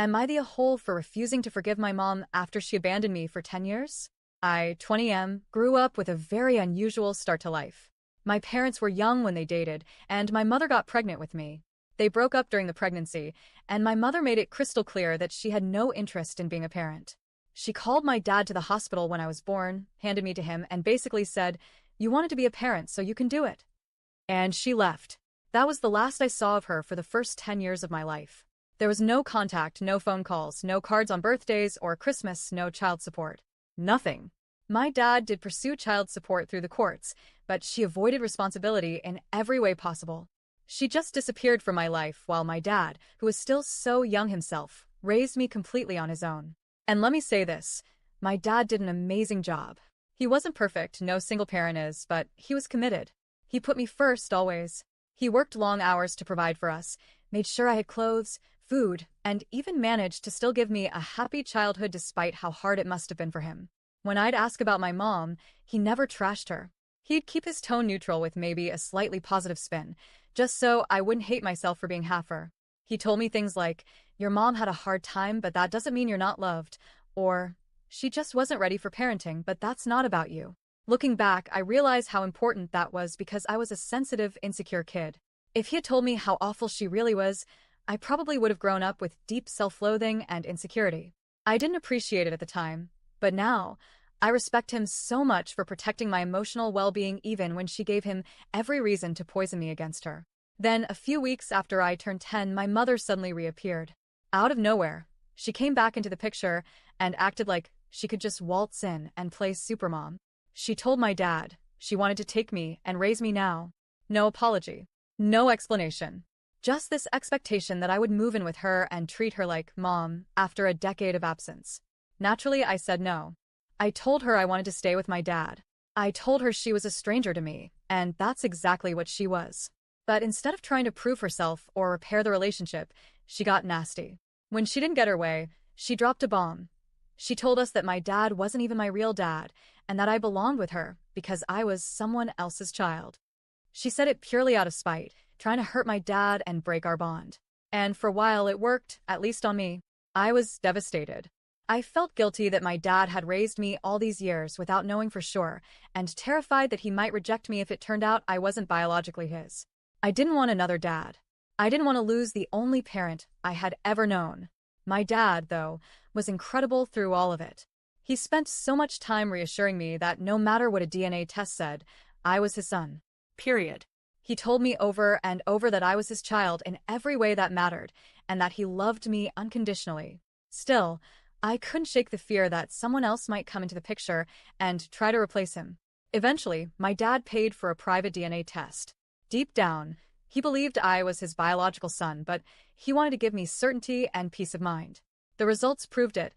Am I the a-hole for refusing to forgive my mom after she abandoned me for 10 years? I, 20M, grew up with a very unusual start to life. My parents were young when they dated, and my mother got pregnant with me. They broke up during the pregnancy, and my mother made it crystal clear that she had no interest in being a parent. She called my dad to the hospital when I was born, handed me to him, and basically said, "You wanted to be a parent, so you can do it." And she left. That was the last I saw of her for the first 10 years of my life. There was no contact, no phone calls, no cards on birthdays or Christmas, no child support. Nothing. My dad did pursue child support through the courts, but she avoided responsibility in every way possible. She just disappeared from my life while my dad, who was still so young himself, raised me completely on his own. And let me say this, my dad did an amazing job. He wasn't perfect, no single parent is, but he was committed. He put me first always. He worked long hours to provide for us, made sure I had clothes, food, and even managed to still give me a happy childhood despite how hard it must have been for him. When I'd ask about my mom, he never trashed her. He'd keep his tone neutral with maybe a slightly positive spin, just so I wouldn't hate myself for being half her. He told me things like, "Your mom had a hard time, but that doesn't mean you're not loved," or, "She just wasn't ready for parenting, but that's not about you." Looking back, I realize how important that was because I was a sensitive, insecure kid. If he had told me how awful she really was, I probably would have grown up with deep self-loathing and insecurity. I didn't appreciate it at the time, but now, I respect him so much for protecting my emotional well-being even when she gave him every reason to poison me against her. Then, a few weeks after I turned 10, my mother suddenly reappeared. Out of nowhere, she came back into the picture and acted like she could just waltz in and play supermom. She told my dad she wanted to take me and raise me now. No apology. No explanation. Just this expectation that I would move in with her and treat her like mom after a decade of absence. Naturally, I said no. I told her I wanted to stay with my dad. I told her she was a stranger to me, and that's exactly what she was. But instead of trying to prove herself or repair the relationship, she got nasty. When she didn't get her way, she dropped a bomb. She told us that my dad wasn't even my real dad, and that I belonged with her because I was someone else's child. She said it purely out of spite, trying to hurt my dad and break our bond. And for a while it worked, at least on me. I was devastated. I felt guilty that my dad had raised me all these years without knowing for sure, and terrified that he might reject me if it turned out I wasn't biologically his. I didn't want another dad. I didn't want to lose the only parent I had ever known. My dad, though, was incredible through all of it. He spent so much time reassuring me that no matter what a DNA test said, I was his son. Period. He told me over and over that I was his child in every way that mattered, and that he loved me unconditionally. Still, I couldn't shake the fear that someone else might come into the picture and try to replace him. Eventually, my dad paid for a private DNA test. Deep down, he believed I was his biological son, but he wanted to give me certainty and peace of mind. The results proved it.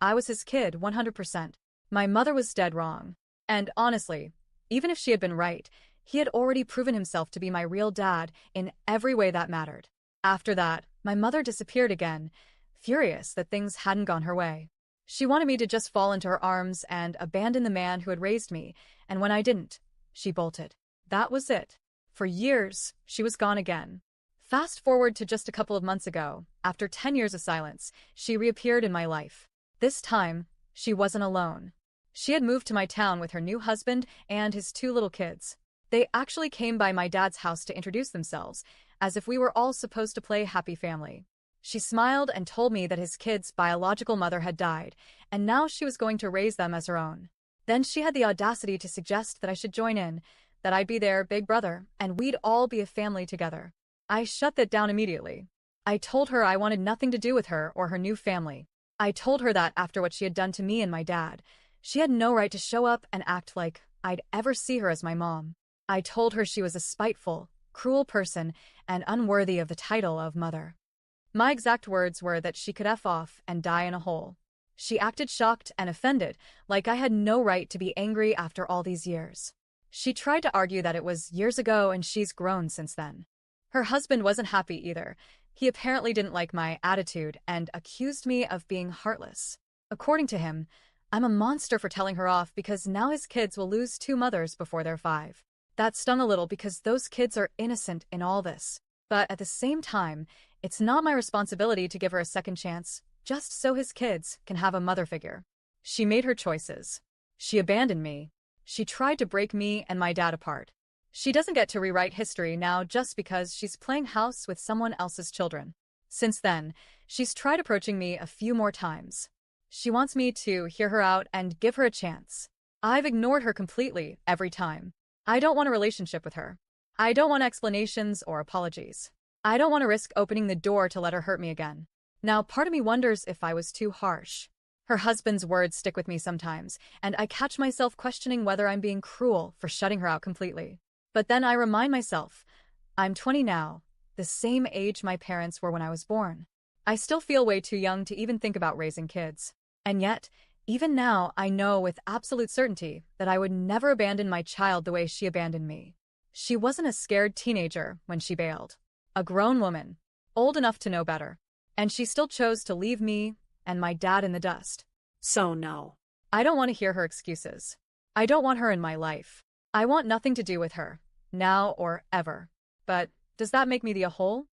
I was his kid, 100%. My mother was dead wrong. And honestly, even if she had been right, he had already proven himself to be my real dad in every way that mattered. After that, my mother disappeared again, furious that things hadn't gone her way. She wanted me to just fall into her arms and abandon the man who had raised me, and when I didn't, she bolted. That was it. For years, she was gone again. Fast forward to just a couple of months ago, after 10 years of silence, she reappeared in my life. This time, she wasn't alone. She had moved to my town with her new husband and his 2 little kids. They actually came by my dad's house to introduce themselves, as if we were all supposed to play happy family. She smiled and told me that his kids' biological mother had died, and now she was going to raise them as her own. Then she had the audacity to suggest that I should join in, that I'd be their big brother, and we'd all be a family together. I shut that down immediately. I told her I wanted nothing to do with her or her new family. I told her that after what she had done to me and my dad, she had no right to show up and act like I'd ever see her as my mom. I told her she was a spiteful, cruel person and unworthy of the title of mother. My exact words were that she could F off and die in a hole. She acted shocked and offended, like I had no right to be angry after all these years. She tried to argue that it was years ago and she's grown since then. Her husband wasn't happy either. He apparently didn't like my attitude and accused me of being heartless. According to him, I'm a monster for telling her off because now his kids will lose 2 mothers before they're 5. That stung a little because those kids are innocent in all this. But at the same time, It's not my responsibility to give her a second chance, just so his kids can have a mother figure. She made her choices. She abandoned me. She tried to break me and my dad apart. She doesn't get to rewrite history now just because she's playing house with someone else's children. Since then, she's tried approaching me a few more times. She wants me to hear her out and give her a chance. I've ignored her completely every time. I don't want a relationship with her. I don't want explanations or apologies. I don't want to risk opening the door to let her hurt me again. Now, part of me wonders if I was too harsh. Her husband's words stick with me sometimes, and I catch myself questioning whether I'm being cruel for shutting her out completely. But then I remind myself, I'm 20 now, the same age my parents were when I was born. I still feel way too young to even think about raising kids. And yet, even now, I know with absolute certainty that I would never abandon my child the way she abandoned me. She wasn't a scared teenager when she bailed. A grown woman, old enough to know better. And she still chose to leave me and my dad in the dust. So no. I don't want to hear her excuses. I don't want her in my life. I want nothing to do with her, now or ever. But does that make me the a-hole?